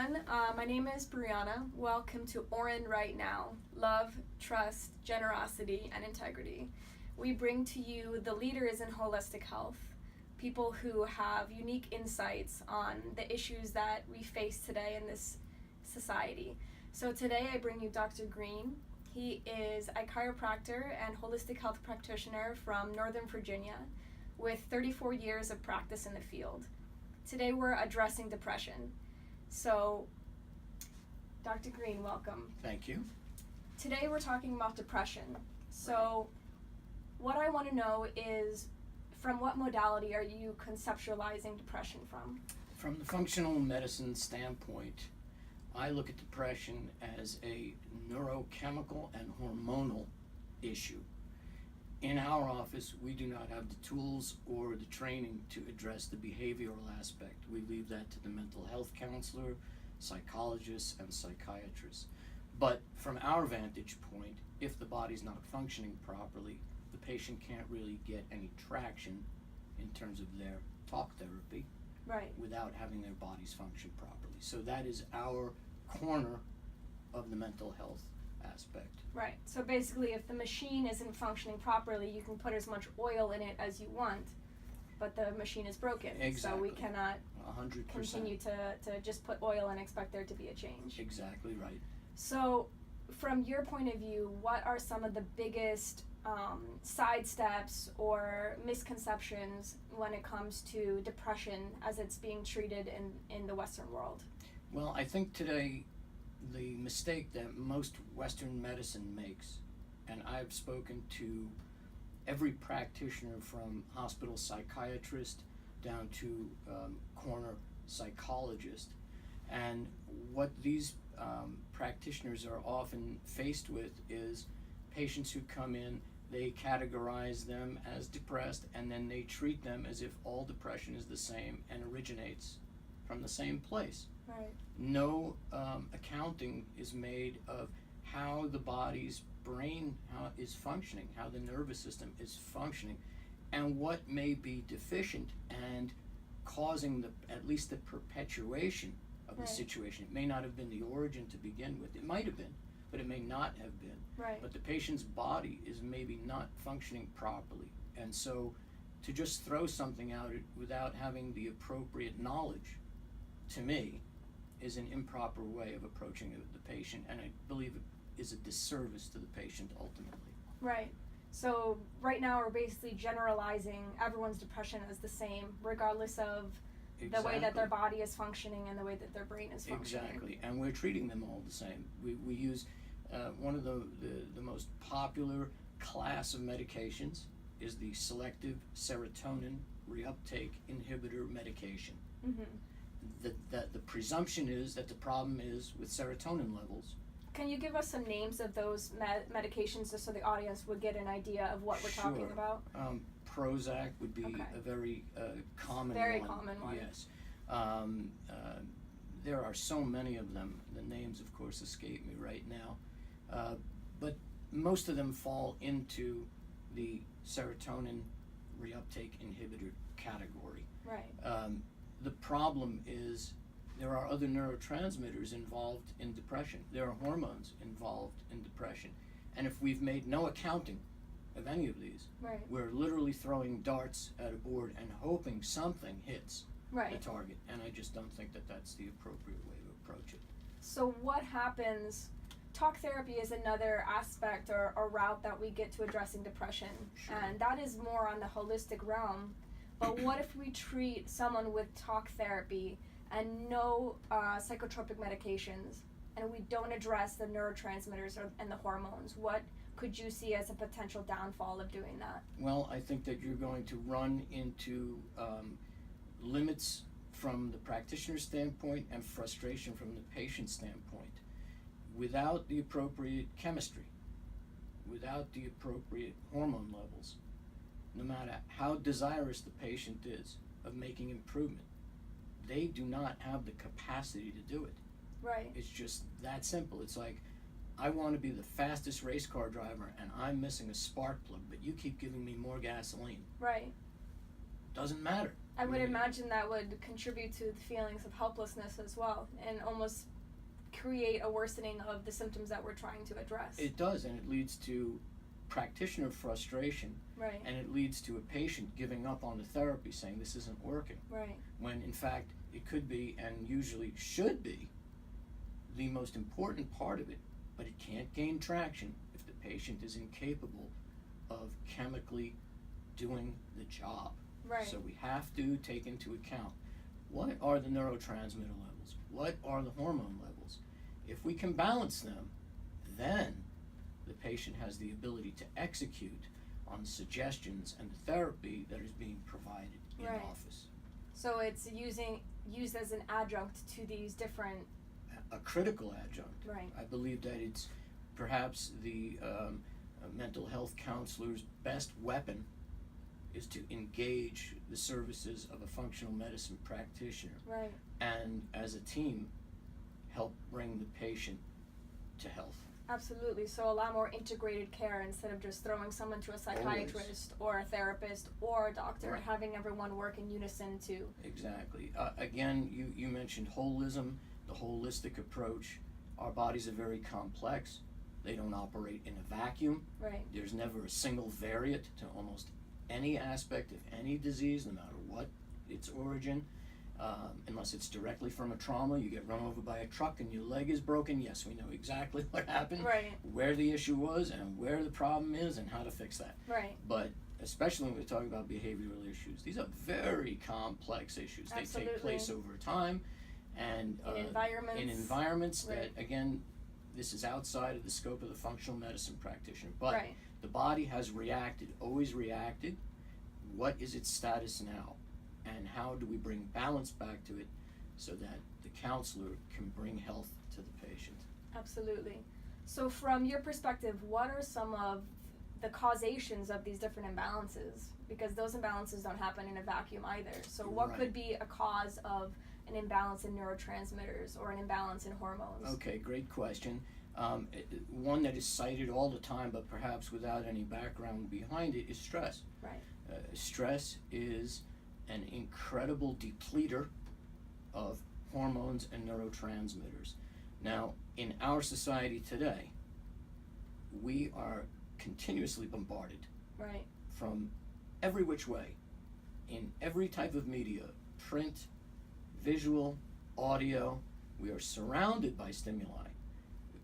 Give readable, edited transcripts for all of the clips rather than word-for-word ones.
everyone. My name is Brianna. Welcome to Orin Right Now. Love, trust, generosity, and integrity. We bring to you the leaders in holistic health, people who have unique insights on the issues that we face today in this society. So today I bring you Dr. Green. He is a chiropractor and holistic health practitioner from Northern Virginia with 34 years of practice in the field. Today we're addressing depression. So, Dr. Green, welcome. Thank you. Today we're talking about depression. So, what I want to know is, from what modality are you conceptualizing depression from? From the functional medicine standpoint, I look at depression as a neurochemical and hormonal issue. In our office, we do not have the tools or the training to address the behavioral aspect. We leave that to the mental health counselor, psychologists, and psychiatrists. But from our vantage point, if the body's not functioning properly, the patient can't really get any traction in terms of their talk therapy Right. without having their bodies function properly. So that is our corner of the mental health aspect. Right. So basically, if the machine isn't functioning properly, you can put as much oil in it as you want, but the machine is broken. Exactly. So we cannot 100%. continue to just put oil and expect there to be a change. Exactly right. So, from your point of view, what are some of the biggest side steps or misconceptions when it comes to depression as it's being treated in the Western world? Well, I think today the mistake that most Western medicine makes, and I've spoken to every practitioner from hospital psychiatrist down to corner psychologist, and what these practitioners are often faced with is patients who come in, they categorize them as depressed, and then they treat them as if all depression is the same and originates from the same place. Right. No accounting is made of how the body's brain is functioning, how the nervous system is functioning, and what may be deficient and causing at least the perpetuation of the Right. situation. It may not have been the origin to begin with. It might have been, but it may not have been. Right. But the patient's body is maybe not functioning properly. And so to just throw something out without having the appropriate knowledge, to me, is an improper way of approaching the patient, and I believe it is a disservice to the patient ultimately. Right. So right now we're basically generalizing everyone's depression as the same, regardless of the way that their body is functioning and the way that their brain is functioning. Exactly, and we're treating them all the same. We use one of the most popular class of medications is the selective serotonin reuptake inhibitor medication. Mm-hmm. The presumption is that the problem is with serotonin levels. Can you give us some names of those medications just so the audience would get an idea of what we're talking Sure. about? Prozac would be Okay. a very common Very one. common one. Yes. There are so many of them. The names, of course, escape me right now. But most of them fall into the serotonin reuptake inhibitor category. Right. The problem is there are other neurotransmitters involved in depression. There are hormones involved in depression. And if we've made no accounting of any of these, Right. we're literally throwing darts at a board and hoping something hits Right. the target. And I just don't think that that's the appropriate way to approach it. So what happens? Talk therapy is another aspect or route that we get to addressing depression, Sure. and that is more on the holistic realm. But what if we treat someone with talk therapy and no psychotropic medications, and we don't address the neurotransmitters and the hormones? What could you see as a potential downfall of doing that? Well, I think that you're going to run into limits from the practitioner's standpoint and frustration from the patient's standpoint. Without the appropriate chemistry, without the appropriate hormone levels, no matter how desirous the patient is of making improvement, they do not have the capacity to do it. Right. It's just that simple. It's like, I want to be the fastest race car driver and I'm missing a spark plug, but you keep giving me more gasoline. Right. Doesn't matter. I would Really. imagine that would contribute to the feelings of helplessness as well, and almost create a worsening of the symptoms that we're trying to address. It does, and it leads to practitioner frustration, Right, and it leads to a patient giving up on the therapy, saying this isn't working, right, when in fact it could be, and usually should be, the most important part of it, but it can't gain traction if the patient is incapable of chemically doing the job. right, So we have to take into account, what are the neurotransmitter levels? What are the hormone levels? If we can balance them, then the patient has the ability to execute on suggestions and the therapy that is being provided in Right. office. So it's used as an adjunct to these different, A critical adjunct. right, I believe that it's perhaps the mental health counselor's best weapon is to engage the services of a functional medicine practitioner, right, and as a team help bring the patient to health. absolutely. So a lot more integrated care instead of just throwing someone to a psychiatrist or a therapist or a doctor, Right. having everyone work in unison to, Exactly. Again, you mentioned holism, the holistic approach. Our bodies are very complex. They don't operate in a vacuum. right, There's never a single variant to almost any aspect of any disease, no matter what its origin, unless it's directly from a trauma. You get run over by a truck and your leg is broken. Yes, we know exactly what happened, right, where the issue was, and where the problem is, and how to fix that. right, But especially when we're talking about behavioral issues, these are very complex issues. They take Absolutely. place over time, and in environments, in environments Right. that, again, this is outside of the scope of the functional medicine practitioner. But right, the body has reacted, always reacted. What is its status now? And how do we bring balance back to it so that the counselor can bring health to the patient? absolutely. So from your perspective, what are some of the causations of these different imbalances? Because those imbalances don't happen in a vacuum either. So what Right. could be a cause of an imbalance in neurotransmitters or an imbalance in hormones? Okay, great question. One that is cited all the time, but perhaps without any background behind it, is stress. Right. Stress is an incredible depleter of hormones and neurotransmitters. Now, in our society today, we are continuously bombarded Right. from every which way, in every type of media, print, visual, audio. We are surrounded by stimuli.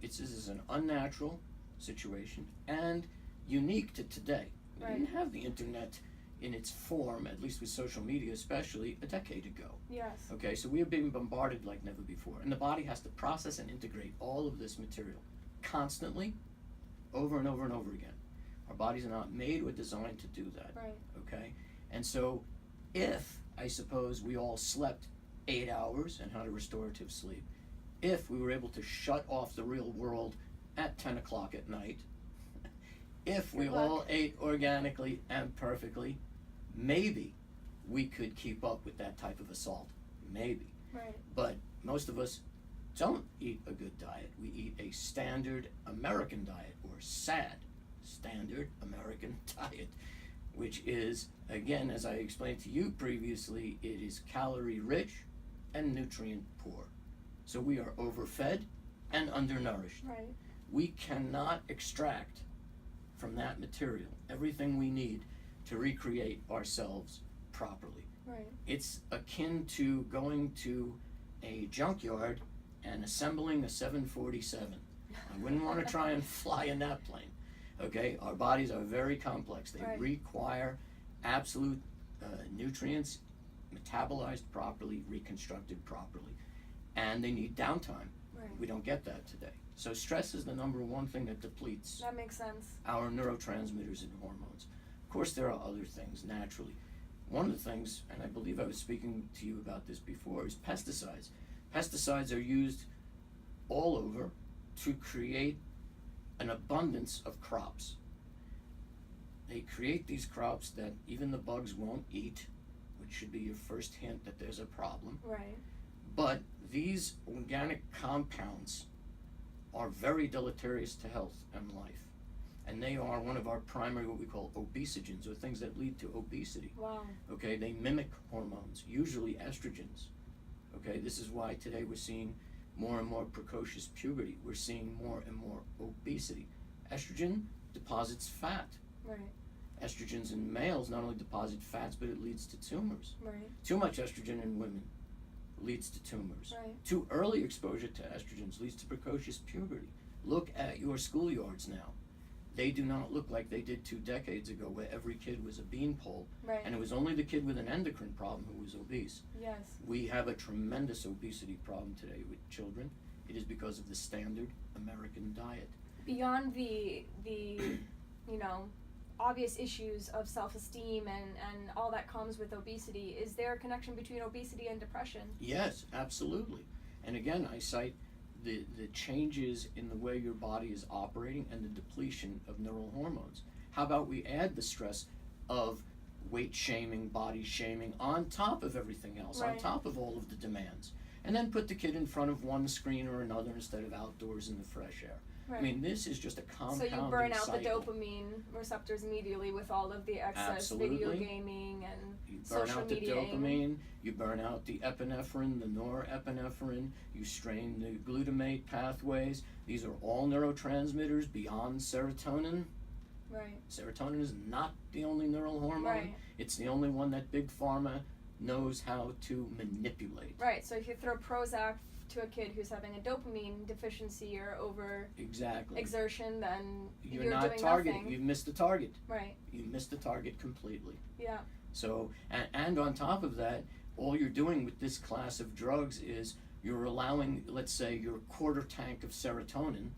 This is an unnatural situation and unique to today. We Right. didn't have the internet in its form, at least with social media especially, a decade ago. Yes. Okay, so we are being bombarded like never before, and the body has to process and integrate all of this material constantly, over and over and over again. Our bodies are not made or designed to do that. Right. Okay, and so if I suppose we all slept 8 hours and had a restorative sleep, if we were able to shut off the real world at 10 o'clock at night, if we Good luck. all ate organically and perfectly, maybe we could keep up with that type of assault. Maybe. Right. But most of us don't eat a good diet. We eat a standard American diet, or SAD, standard American diet, which is, again, as I explained to you previously, it is calorie rich and nutrient poor. So we are overfed and undernourished. Right. We cannot extract from that material everything we need to recreate ourselves properly. Right. It's akin to going to a junkyard and assembling a 747. I wouldn't want to try and fly in that plane. Okay, our bodies are very complex. They Right. require absolute nutrients metabolized properly, reconstructed properly, and they need downtime. Right. We don't get that today. So stress is the number one thing that depletes That makes sense. our neurotransmitters and hormones. Of course, there are other things naturally. One of the things, and I believe I was speaking to you about this before, is pesticides. Pesticides are used all over to create an abundance of crops. They create these crops that even the bugs won't eat, which should be your first hint that there's a problem. Right. But these organic compounds are very deleterious to health and life. and they are one of our primary, what we call obesogens, or things that lead to obesity. Wow. Okay, they mimic hormones, usually estrogens. Okay, this is why today we're seeing more and more precocious puberty. We're seeing more and more obesity. Estrogen deposits fat. Right. Estrogens in males not only deposit fats, but it leads to tumors. Right. Too much estrogen in women leads to tumors. Right. Too early exposure to estrogens leads to precocious puberty. Look at your schoolyards now. They do not look like they did 2 decades ago, where every kid was a beanpole, Right. and it was only the kid with an endocrine problem who was obese. Yes. We have a tremendous obesity problem today with children. It is because of the standard American diet. Beyond the you know, obvious issues of self-esteem and all that comes with obesity, is there a connection between obesity and depression? Yes, absolutely. And again, I cite the changes in the way your body is operating and the depletion of neural hormones. How about we add the stress of weight shaming, body shaming on top of everything else, on Right. top of all of the demands, and then put the kid in front of one screen or another instead of outdoors in the fresh air. Right. I mean, this is just a So compounding you burn out cycle. the dopamine receptors immediately with all of the excess video Absolutely. gaming and You burn social out the mediaing. dopamine, you burn out the epinephrine, the norepinephrine, you strain the glutamate pathways. These are all neurotransmitters beyond serotonin. Right. Serotonin is not the only neural hormone. Right. It's the only one that Big Pharma knows how to manipulate. Right. So if you throw Prozac to a kid who's having a dopamine deficiency or over Exactly. exertion, then You're not doing targeting. nothing. You've missed the target. Right. You missed the target completely. Yeah. So, and on top of that, all you're doing with this class of drugs is you're allowing, let's say, your quarter tank of serotonin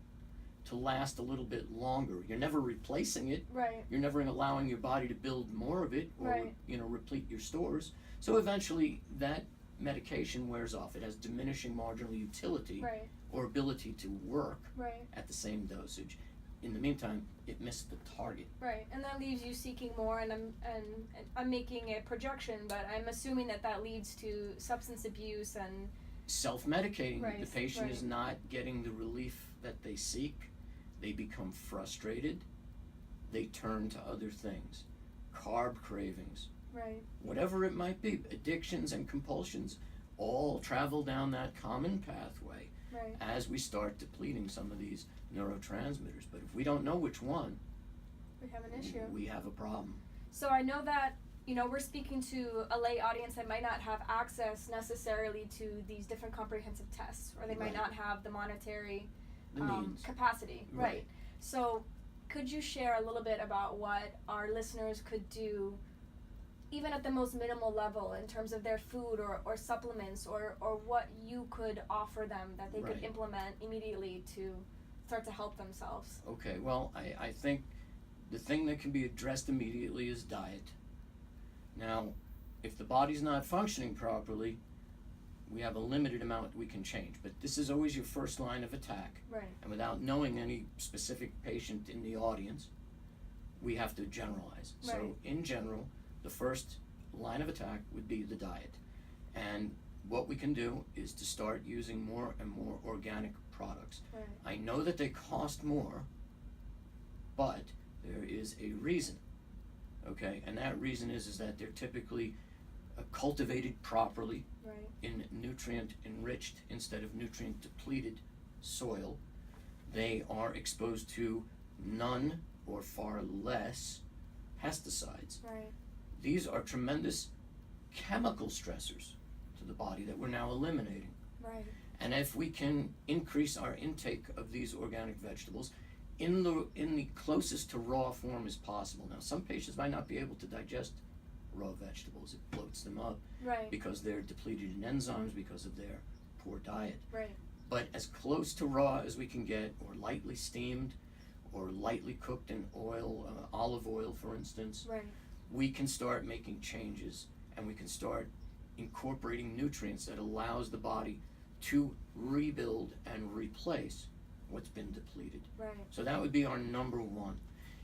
to last a little bit longer. You're never replacing it. Right. You're never allowing your body to build more of it or, Right. replete your stores. So eventually that medication wears off. It has diminishing marginal utility Right. or ability to work Right. at the same dosage. In the meantime, it missed the target. Right. And that leaves you seeking more, and I'm making a projection, but I'm assuming that leads to substance abuse and Self-medicating. Right, The patient is right. not getting the relief that they seek. They become frustrated. They turn to other things. Carb cravings, right. whatever it might be, addictions and compulsions all travel down that common pathway Right. as we start depleting some of these neurotransmitters. But if we don't know which one, We have an issue. we have a problem. So I know that, we're speaking to a lay audience that might not have access necessarily to these different comprehensive tests, or they might Right. not have the monetary The means. capacity. Right. So could you share a little bit about what our listeners could do, even at the most minimal level, in terms of their food or supplements, or what you could offer them that they could Right. implement immediately to start to help themselves? Okay, well, I think the thing that can be addressed immediately is diet. Now, if the body's not functioning properly, we have a limited amount we can change. But this is always your first line of attack. Right. And without knowing any specific patient in the audience, we have to generalize. So Right. in general, the first line of attack would be the diet. And what we can do is to start using more and more organic products. Right. I know that they cost more, but there is a reason. Okay, and that reason is that they're typically cultivated properly Right. in nutrient enriched instead of nutrient depleted soil. They are exposed to none or far less pesticides. Right. These are tremendous chemical stressors to the body that we're now eliminating. Right. And if we can increase our intake of these organic vegetables in the closest to raw form as possible. Now, some patients might not be able to digest raw vegetables. It bloats them up Right. because they're depleted in enzymes because of their poor diet. Right. But as close to raw as we can get, or lightly steamed, or lightly cooked in oil, olive oil for instance, Right. we can start making changes, and we can start incorporating nutrients that allows the body to rebuild and replace what's been depleted. Right. So that would be our number one.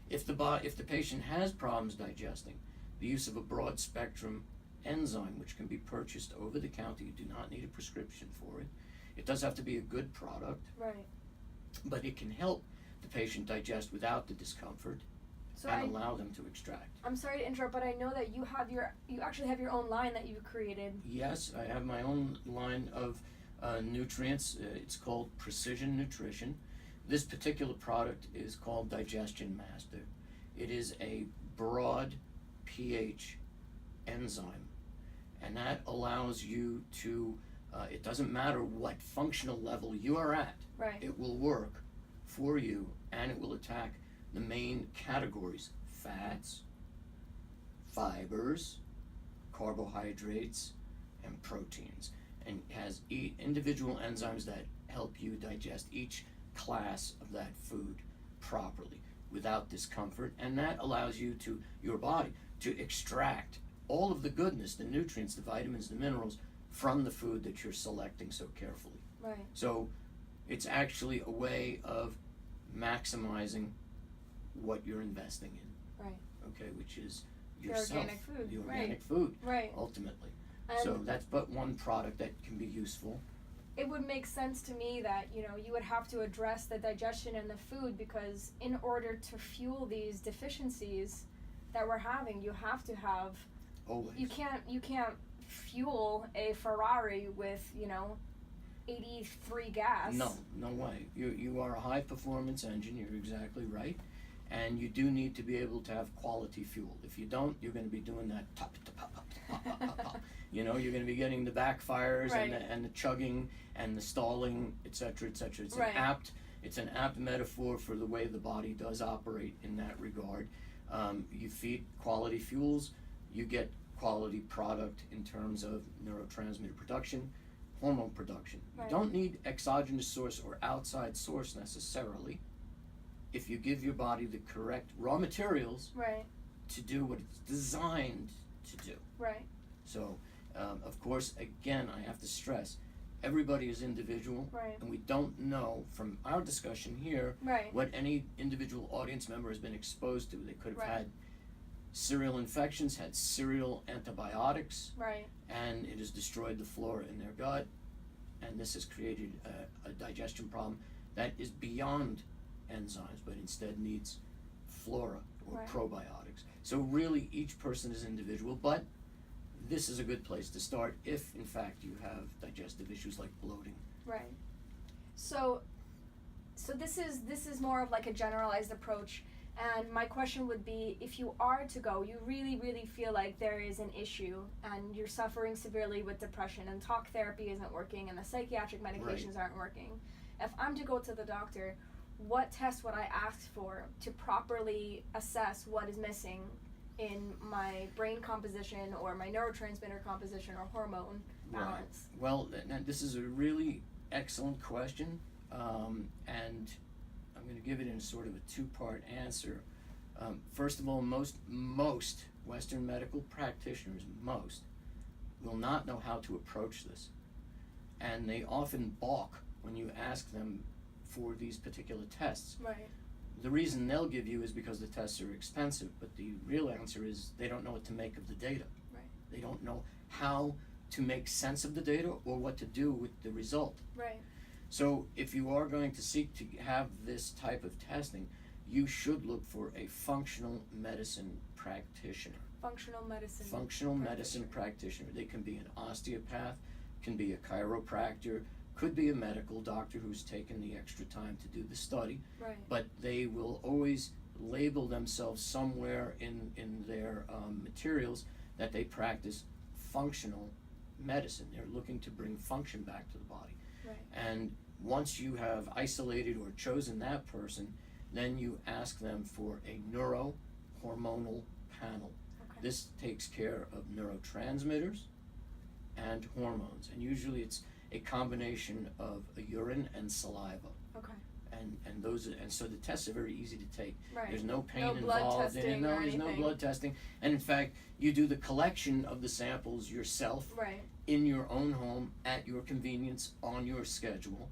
If the patient has problems digesting, the use of a broad spectrum enzyme, which can be purchased over the counter, you do not need a prescription for it. It does have to be a good product, Right. but it can help the patient digest without the discomfort So and allow them to extract. I'm sorry to interrupt, but I know that you actually have your own line that you've created. Yes, I have my own line of nutrients. It's called Precision Nutrition. This particular product is called Digestion Master. It is a broad pH enzyme, and that allows you to, it doesn't matter what functional level you are at, Right. it will work for you, and it will attack the main categories: fats, fibers, carbohydrates, and proteins, and has individual enzymes that help you digest each class of that food properly without discomfort, and that allows your body to extract all of the goodness, the nutrients, the vitamins, the minerals from the food that you're selecting so carefully. Right. So it's actually a way of maximizing what you're investing in. Right. Okay, which is The yourself, organic food. the Right. organic food, Right. ultimately. And So that's but one product that can be useful. it would make sense to me that, you would have to address the digestion in the food, because in order to fuel these deficiencies that we're having, you have to have, Always. you can't fuel a Ferrari with, 83 gas. No way. You are a high performance engine, you're exactly right. And you do need to be able to have quality fuel. If you don't, you're gonna be doing that top, pop. You're gonna be getting the backfires Right. and the chugging and the stalling, et cetera, et cetera. It's Right. an apt metaphor for the way the body does operate in that regard. You feed quality fuels, you get quality product in terms of neurotransmitter production, hormone production. Right. You don't need exogenous source or outside source necessarily if you give your body the correct raw materials Right. to do what it's designed to do. Right. So, of course, again, I have to stress, everybody is individual, Right. and we don't know from our discussion here Right. what any individual audience member has been exposed to. They could have Right. had serial infections, had serial antibiotics, Right. and it has destroyed the flora in their gut, and this has created a digestion problem that is beyond enzymes, but instead needs flora or Right. probiotics. So really, each person is individual, but this is a good place to start if, in fact, you have digestive issues like bloating. Right. So this is more of like a generalized approach, and my question would be, if you are to go, you really feel like there is an issue and you're suffering severely with depression and talk therapy isn't working and the psychiatric medications aren't working. If I'm to go to the doctor, what test would I ask for to properly assess what is missing in my brain composition or my neurotransmitter composition or hormone balance? Right. Well, this is a really excellent question, and I'm going to give it in sort of a two-part answer. First of all, most Western medical practitioners, will not know how to approach this, and they often balk when you ask them for these particular tests. Right. The reason they'll give you is because the tests are expensive, but the real answer is they don't know what to make of the data. Right. They don't know how to make sense of the data or what to do with the result. Right. So if you are going to seek to have this type of testing, you should look for a functional medicine practitioner. Functional medicine. Functional medicine practitioner. They can be an osteopath, can be a chiropractor, could be a medical doctor who's taken the extra time to do the study, Right. but they will always label themselves somewhere in their materials that they practice functional medicine. They're looking to bring function back to the body. Right. And once you have isolated or chosen that person, then you ask them for a neurohormonal panel. Okay. This takes care of neurotransmitters and hormones, and usually it's a combination of a urine and saliva. Okay. And so the tests are very easy to take. Right. There's no pain No blood involved in it. testing No, or there's no anything. blood testing. And in fact, you do the collection of the samples yourself Right. in your own home at your convenience on your schedule.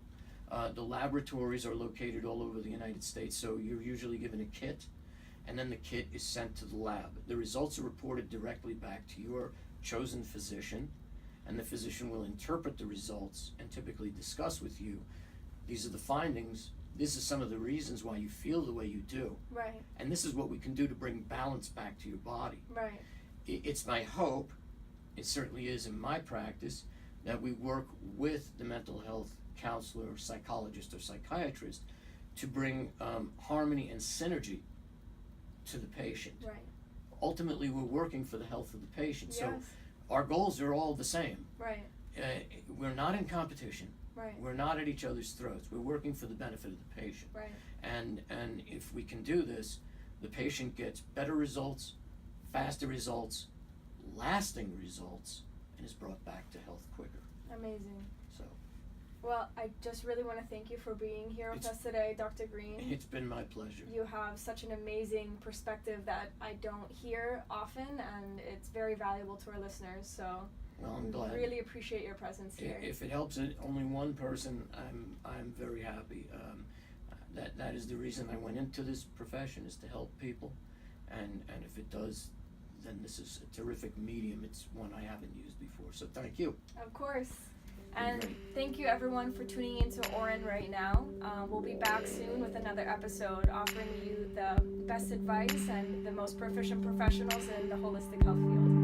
The laboratories are located all over the United States, so you're usually given a kit, and then the kit is sent to the lab. The results are reported directly back to your chosen physician, and the physician will interpret the results and typically discuss with you, these are the findings, this is some of the reasons why you feel the way you do. Right. And this is what we can do to bring balance back to your body. Right. It's my hope, it certainly is in my practice, that we work with the mental health counselor or psychologist or psychiatrist to bring harmony and synergy to the patient. Right. Ultimately, we're working for the health of the patient. So Yes. our goals are all the same. Right. We're not in competition. Right. We're not at each other's throats. We're working for the benefit of the patient. Right. And if we can do this, the patient gets better results, faster results, lasting results, and is brought back to health quicker. Amazing. So Well, I just really want to thank you for being here with It's- us today, Dr. Green. it's been my pleasure. You have such an amazing perspective that I don't hear often, and it's very valuable to our listeners. So Well, I'm glad. really appreciate your presence here. If it helps only one person, I'm very happy. That is the reason I went into this profession, is to help people, and if it does, then this is a terrific medium. It's one I haven't used before. So thank you. Of course. You're And great. thank you everyone for tuning into Oren right now. We'll be back soon with another episode offering you the best advice and the most proficient professionals in the holistic health field.